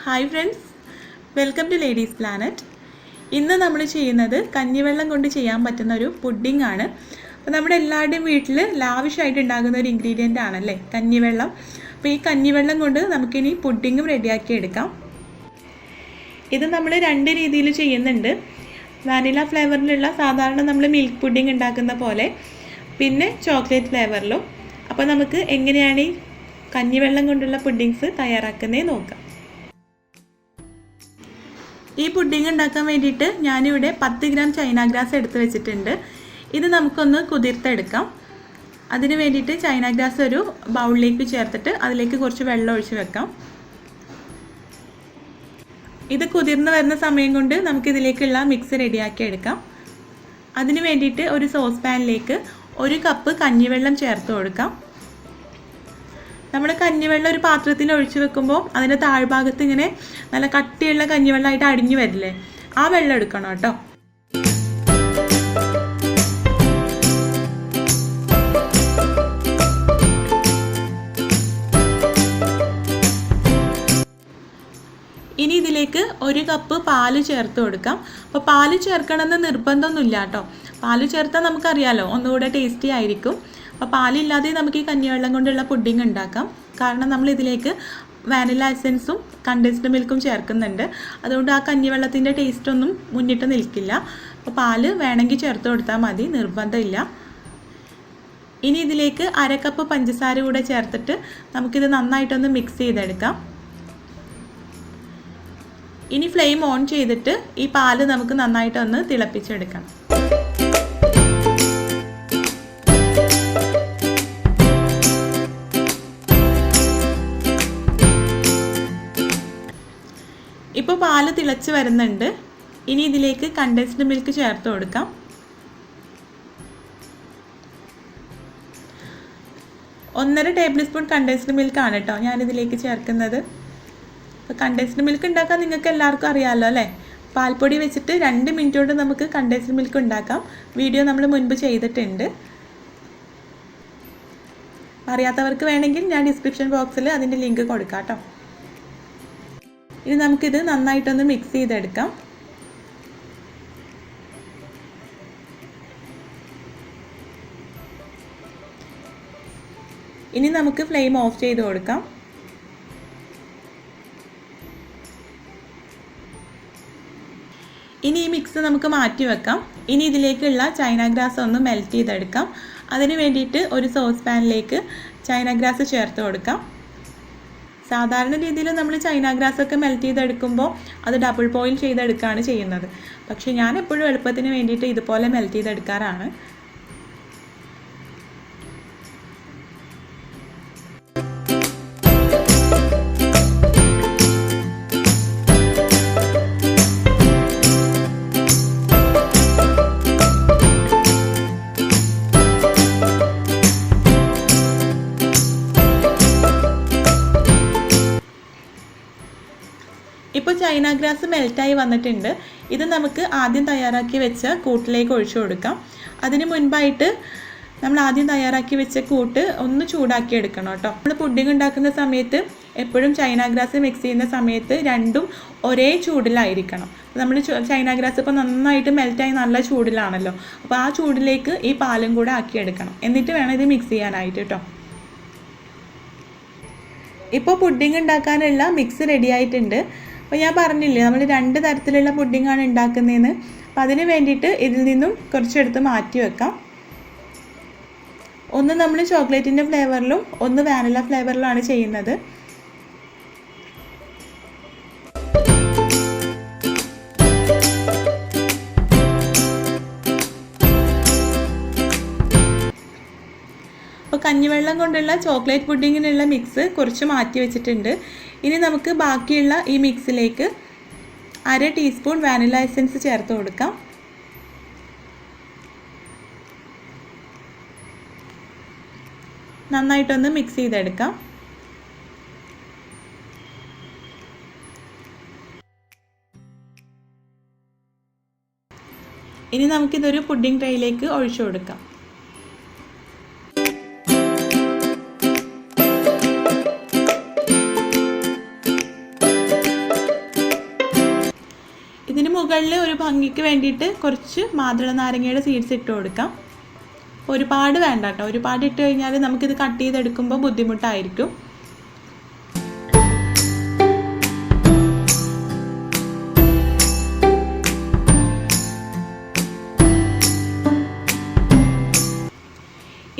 Hi friends, welcome to Ladies Planet. ഇന്ന് നമ്മൾ ചെയ്യുന്നത് കഞ്ഞിവെള്ളം കൊണ്ട് ചെയ്യാൻ പറ്റുന്ന ഒരു പുഡിംഗ് ആണ്. അപ്പോൾ നമ്മുടെ എല്ലാവരുടെയും വീട്ടിൽ ലാവിഷായിട്ട് ഉണ്ടാകുന്ന ഒരു ഇൻഗ്രീഡിയൻ്റ് ആണല്ലേ കഞ്ഞിവെള്ളം. അപ്പോൾ ഈ കഞ്ഞിവെള്ളം കൊണ്ട് നമുക്കിനി പുഡിങ്ങും റെഡിയാക്കി എടുക്കാം. ഇത് നമ്മൾ രണ്ട് രീതിയിൽ ചെയ്യുന്നുണ്ട്. വാനില ഫ്ലേവറിലുള്ള സാധാരണ നമ്മൾ മിൽക്ക് പുഡിംഗ് ഉണ്ടാക്കുന്ന പോലെ, പിന്നെ ചോക്ലേറ്റ് ഫ്ലേവറിലും. അപ്പോൾ നമുക്ക് എങ്ങനെയാണ് ഈ കഞ്ഞിവെള്ളം കൊണ്ടുള്ള പുഡിങ്സ് തയ്യാറാക്കുന്നേ നോക്കാം. ഈ പുഡിംഗ് ഉണ്ടാക്കാൻ വേണ്ടിയിട്ട് ഞാനിവിടെ 10 ഗ്രാം ചൈന ഗ്രാസ് എടുത്ത് വെച്ചിട്ടുണ്ട്. ഇത് നമുക്കൊന്ന് കുതിർത്തെടുക്കാം. അതിന് വേണ്ടിയിട്ട് ചൈന ഗ്രാസ് ഒരു ബൗളിലേക്ക് ചേർത്തിട്ട് അതിലേക്ക് കുറച്ച് വെള്ളം ഒഴിച്ച് വെക്കാം. ഇത് കുതിർന്ന് വരുന്ന സമയം കൊണ്ട് നമുക്കിതിലേക്കുള്ള മിക്സ് റെഡിയാക്കി എടുക്കാം. അതിന് വേണ്ടിയിട്ട് ഒരു സോസ് പാനിലേക്ക് 1 കപ്പ് കഞ്ഞിവെള്ളം ചേർത്ത് കൊടുക്കാം. നമ്മൾ കഞ്ഞിവെള്ളം ഒരു പാത്രത്തിൽ ഒഴിച്ച് വെക്കുമ്പോൾ അതിൻ്റെ താഴ്ഭാഗത്ത് ഇങ്ങനെ നല്ല കട്ടിയുള്ള കഞ്ഞിവെള്ളമായിട്ട് അടിഞ്ഞു വരില്ലേ, ആ വെള്ളം എടുക്കണം കേട്ടോ. ഇനി ഇതിലേക്ക് 1 കപ്പ് പാല് ചേർത്ത് കൊടുക്കാം. അപ്പോൾ പാല് ചേർക്കണമെന്ന് നിർബന്ധമൊന്നുമില്ല കേട്ടോ. പാല് ചേർത്താൽ നമുക്കറിയാലോ ഒന്നുകൂടെ ടേസ്റ്റി ആയിരിക്കും. അപ്പോൾ പാലില്ലാതെ നമുക്ക് ഈ കഞ്ഞിവെള്ളം കൊണ്ടുള്ള പുഡിംഗ് ഉണ്ടാക്കാം. കാരണം നമ്മൾ ഇതിലേക്ക് വാനില എസൻസും കണ്ടൻസ്ഡ് മിൽക്കും ചേർക്കുന്നുണ്ട്. അതുകൊണ്ട് ആ കഞ്ഞിവെള്ളത്തിൻ്റെ ടേസ്റ്റൊന്നും മുന്നിട്ട് നിൽക്കില്ല. അപ്പോൾ പാല് വേണമെങ്കിൽ ചേർത്ത് കൊടുത്താൽ മതി, നിർബന്ധമില്ല. ഇനി ഇതിലേക്ക് 1/2 കപ്പ് പഞ്ചസാര കൂടെ ചേർത്തിട്ട് നമുക്കിത് നന്നായിട്ടൊന്ന് മിക്സ് ചെയ്തെടുക്കാം. ഇനി ഫ്ലെയിം ഓൺ ചെയ്തിട്ട് ഈ പാല് നമുക്ക് നന്നായിട്ടൊന്ന് തിളപ്പിച്ചെടുക്കണം. ഇപ്പോൾ പാല് തിളച്ച് വരുന്നുണ്ട്. ഇനി ഇതിലേക്ക് കണ്ടൻസ്ഡ് മിൽക്ക് ചേർത്ത് കൊടുക്കാം. 1.5 ടേബിൾ സ്പൂൺ കണ്ടൻസ്ഡ് മിൽക്കാണ് കേട്ടോ ഞാനിതിലേക്ക് ചേർക്കുന്നത്. അപ്പോൾ കണ്ടൻസ്ഡ് മിൽക്ക് ഉണ്ടാക്കാൻ നിങ്ങൾക്ക് എല്ലാവർക്കും അറിയാമല്ലോ അല്ലേ. പാൽപ്പൊടി വെച്ചിട്ട് 2 മിനിറ്റ് കൊണ്ട് നമുക്ക് കണ്ടൻസ്ഡ് മിൽക്ക് ഉണ്ടാക്കാം. വീഡിയോ നമ്മൾ മുൻപ് ചെയ്തിട്ടുണ്ട്. അറിയാത്തവർക്ക് വേണമെങ്കിൽ ഞാൻ ഡിസ്ക്രിപ്ഷൻ ബോക്സിൽ അതിൻ്റെ ലിങ്ക് കൊടുക്കാം കേട്ടോ. ഇനി നമുക്കിത് നന്നായിട്ടൊന്ന് മിക്സ് ചെയ്തെടുക്കാം. ഇനി നമുക്ക് ഫ്ലെയിം ഓഫ് ചെയ്ത് കൊടുക്കാം. ഇനി ഈ മിക്സ് നമുക്ക് മാറ്റി വെക്കാം. ഇനി ഇതിലേക്കുള്ള ചൈന ഗ്രാസ് ഒന്ന് മെൽറ്റ് ചെയ്തെടുക്കാം. അതിന് വേണ്ടിയിട്ട് ഒരു സോസ് പാനിലേക്ക് ചൈന ഗ്രാസ് ചേർത്ത് കൊടുക്കാം. സാധാരണ രീതിയിൽ നമ്മൾ ചൈന ഗ്രാസ് ഒക്കെ മെൽറ്റ് ചെയ്തെടുക്കുമ്പോൾ അത് ഡബിൾ ബോയിൽ ചെയ്തെടുക്കുകയാണ് ചെയ്യുന്നത്. പക്ഷേ ഞാൻ എപ്പോഴും എളുപ്പത്തിന് വേണ്ടിയിട്ട് ഇതുപോലെ മെൽറ്റ് ചെയ്തെടുക്കാറാണ്. ഇപ്പോൾ ചൈന ഗ്രാസ് മെൽറ്റായി വന്നിട്ടുണ്ട്. ഇത് നമുക്ക് ആദ്യം തയ്യാറാക്കി വെച്ച കൂട്ടിലേക്ക് ഒഴിച്ചു കൊടുക്കാം. അതിന് മുൻപായിട്ട് നമ്മൾ ആദ്യം തയ്യാറാക്കി വെച്ച കൂട്ട് ഒന്ന് ചൂടാക്കി എടുക്കണം കേട്ടോ. നമ്മൾ പുഡിംഗ് ഉണ്ടാക്കുന്ന സമയത്ത് എപ്പോഴും ചൈന ഗ്രാസ് മിക്സ് ചെയ്യുന്ന സമയത്ത് രണ്ടും ഒരേ ചൂടിലായിരിക്കണം. നമ്മൾ ചൈന ഗ്രാസ് ഇപ്പോൾ നന്നായിട്ട് മെൽറ്റായി നല്ല ചൂടിലാണല്ലോ. അപ്പോൾ ആ ചൂടിലേക്ക് ഈ പാലും കൂടെ ആക്കിയെടുക്കണം. എന്നിട്ട് വേണം ഇത് മിക്സ് ചെയ്യാനായിട്ട് കേട്ടോ. ഇപ്പോൾ പുഡിംഗ് ഉണ്ടാക്കാനുള്ള മിക്സ് റെഡി ആയിട്ടുണ്ട്. അപ്പോൾ ഞാൻ പറഞ്ഞില്ലേ നമ്മൾ 2 തരത്തിലുള്ള പുഡിങ്ങാണ് ഉണ്ടാക്കുന്നതെന്ന്. അപ്പോൾ അതിന് വേണ്ടിയിട്ട് ഇതിൽ നിന്നും കുറച്ചെടുത്ത് മാറ്റി വെക്കാം. ഒന്ന് നമ്മൾ ചോക്ലേറ്റിൻ്റെ ഫ്ലേവറിലും ഒന്ന് വാനില ഫ്ലേവറിലുമാണ് ചെയ്യുന്നത്. അപ്പോൾ കഞ്ഞിവെള്ളം കൊണ്ടുള്ള ചോക്ലേറ്റ് പുഡിങ്ങിനുള്ള മിക്സ് കുറച്ച് മാറ്റി വെച്ചിട്ടുണ്ട്. ഇനി നമുക്ക് ബാക്കിയുള്ള ഈ മിക്സിലേക്ക് 1/2 ടീസ്പൂൺ വാനില എസൻസ് ചേർത്ത് കൊടുക്കാം. നന്നായിട്ടൊന്ന് മിക്സ് ചെയ്തെടുക്കാം. ഇനി നമുക്കിതൊരു പുഡിംഗ് ട്രേയിലേക്ക് ഒഴിച്ചു കൊടുക്കാം. മുകളിൽ ഒരു ഭംഗിക്ക് വേണ്ടിയിട്ട് കുറച്ച് മാതള നാരങ്ങയുടെ സീഡ്സ് ഇട്ട് കൊടുക്കാം. ഒരുപാട് വേണ്ട കേട്ടോ, ഒരുപാട് ഇട്ട് കഴിഞ്ഞാൽ നമുക്കിത് കട്ട് ചെയ്തെടുക്കുമ്പോൾ ബുദ്ധിമുട്ടായിരിക്കും.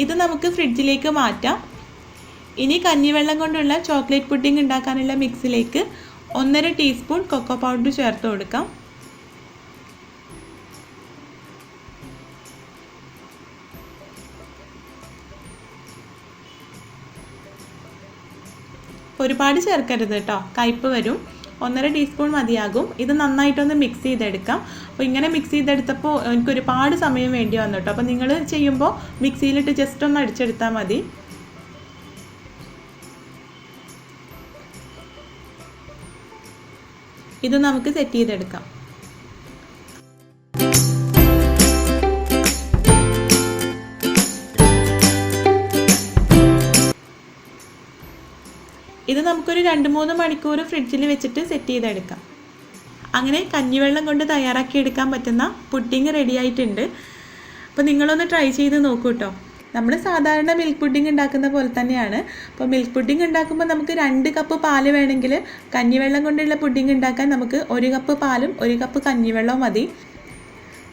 ഇത് നമുക്ക് ഫ്രിഡ്ജിലേക്ക് മാറ്റാം. ഇനി കഞ്ഞിവെള്ളം കൊണ്ടുള്ള ചോക്ലേറ്റ് പുഡിംഗ് ഉണ്ടാക്കാനുള്ള മിക്സിലേക്ക് 1.5 ടീസ്പൂൺ കൊക്കോ പൗഡർ ചേർത്ത് കൊടുക്കാം. ഒരുപാട് ചേർക്കരുത് കേട്ടോ, കയ്പ്പ് വരും. 1.5 ടീസ്പൂൺ മതിയാകും. ഇത് നന്നായിട്ടൊന്ന് മിക്സ് ചെയ്തെടുക്കാം. അപ്പോൾ ഇങ്ങനെ മിക്സ് ചെയ്തെടുത്തപ്പോൾ എനിക്ക് ഒരുപാട് സമയം വേണ്ടി വന്നു കേട്ടോ. അപ്പോൾ നിങ്ങൾ ചെയ്യുമ്പോൾ മിക്സിയിലിട്ട് ജസ്റ്റ് ഒന്ന് അടിച്ചെടുത്താൽ മതി. ഇത് നമുക്ക് സെറ്റ് ചെയ്തെടുക്കാം. ഇത് നമുക്കൊരു 2-3 മണിക്കൂർ ഫ്രിഡ്ജിൽ വെച്ചിട്ട് സെറ്റ് ചെയ്തെടുക്കാം. അങ്ങനെ കഞ്ഞിവെള്ളം കൊണ്ട് തയ്യാറാക്കിയെടുക്കാൻ പറ്റുന്ന പുഡിംഗ് റെഡി ആയിട്ടുണ്ട്. അപ്പോൾ നിങ്ങളൊന്ന് ട്രൈ ചെയ്ത് നോക്കൂ കേട്ടോ. നമ്മൾ സാധാരണ മിൽക്ക് പുഡിംഗ് ഉണ്ടാക്കുന്ന പോലെ തന്നെയാണ്. അപ്പോൾ മിൽക്ക് പുഡിംഗ് ഉണ്ടാക്കുമ്പോൾ നമുക്ക് 2 കപ്പ് പാല് വേണമെങ്കിൽ കഞ്ഞിവെള്ളം കൊണ്ടുള്ള പുഡിംഗ് ഉണ്ടാക്കാൻ നമുക്ക് 1 കപ്പ് പാലും 1 കപ്പ് കഞ്ഞിവെള്ളവും മതി.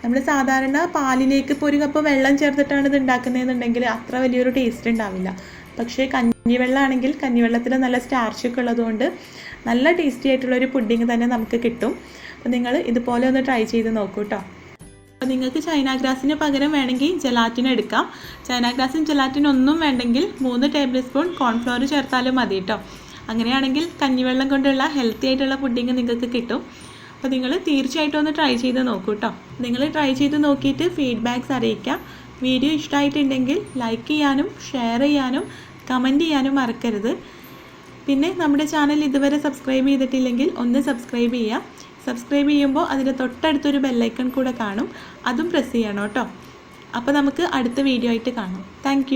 നമ്മൾ സാധാരണ പാലിലേക്ക് ഇപ്പോൾ 1 കപ്പ് വെള്ളം ചേർത്തിട്ടാണ് ഇത് ഉണ്ടാക്കുന്നതെന്നുണ്ടെങ്കിൽ അത്ര വലിയൊരു ടേസ്റ്റ് ഉണ്ടാവില്ല. പക്ഷേ കഞ്ഞിവെള്ളമാണെങ്കിൽ കഞ്ഞിവെള്ളത്തിൽ നല്ല സ്റ്റാർച്ചൊക്കെ ഉള്ളതുകൊണ്ട് നല്ല ടേസ്റ്റി ആയിട്ടുള്ളൊരു പുഡിംഗ് തന്നെ നമുക്ക് കിട്ടും. അപ്പോൾ നിങ്ങൾ ഇതുപോലെ ഒന്ന് ട്രൈ ചെയ്ത് നോക്കൂ കേട്ടോ. അപ്പോൾ നിങ്ങൾക്ക് ചൈന ഗ്രാസിന് പകരം വേണമെങ്കിൽ ജെലാറ്റിൻ എടുക്കാം. ചൈന ഗ്രാസും ജെലാറ്റിൻ ഒന്നും വേണ്ടെങ്കിൽ 3 ടേബിൾ സ്പൂൺ കോൺഫ്ലവർ ചേർത്താലും മതി കേട്ടോ. അങ്ങനെയാണെങ്കിൽ കഞ്ഞിവെള്ളം കൊണ്ടുള്ള ഹെൽത്തി ആയിട്ടുള്ള പുഡിംഗ് നിങ്ങൾക്ക് കിട്ടും. അപ്പോൾ നിങ്ങൾ തീർച്ചയായിട്ടും ഒന്ന് ട്രൈ ചെയ്ത് നോക്കൂ കേട്ടോ. നിങ്ങൾ ട്രൈ ചെയ്ത് നോക്കിയിട്ട് ഫീഡ്ബാക്ക്സ് അറിയിക്കാം. വീഡിയോ ഇഷ്ടമായിട്ടുണ്ടെങ്കിൽ ലൈക്ക് ചെയ്യാനും ഷെയർ ചെയ്യാനും കമൻറ്റ് ചെയ്യാനും മറക്കരുത്. പിന്നെ നമ്മുടെ ചാനൽ ഇതുവരെ സബ്സ്ക്രൈബ് ചെയ്തിട്ടില്ലെങ്കിൽ ഒന്ന് സബ്സ്ക്രൈബ് ചെയ്യുക. സബ്സ്ക്രൈബ് ചെയ്യുമ്പോൾ അതിൻ്റെ തൊട്ടടുത്തൊരു ബെല്ലൈക്കൺ കൂടെ കാണും, അതും പ്രസ് ചെയ്യണം കേട്ടോ. അപ്പോൾ നമുക്ക് അടുത്ത വീഡിയോ ആയിട്ട് കാണാം. താങ്ക്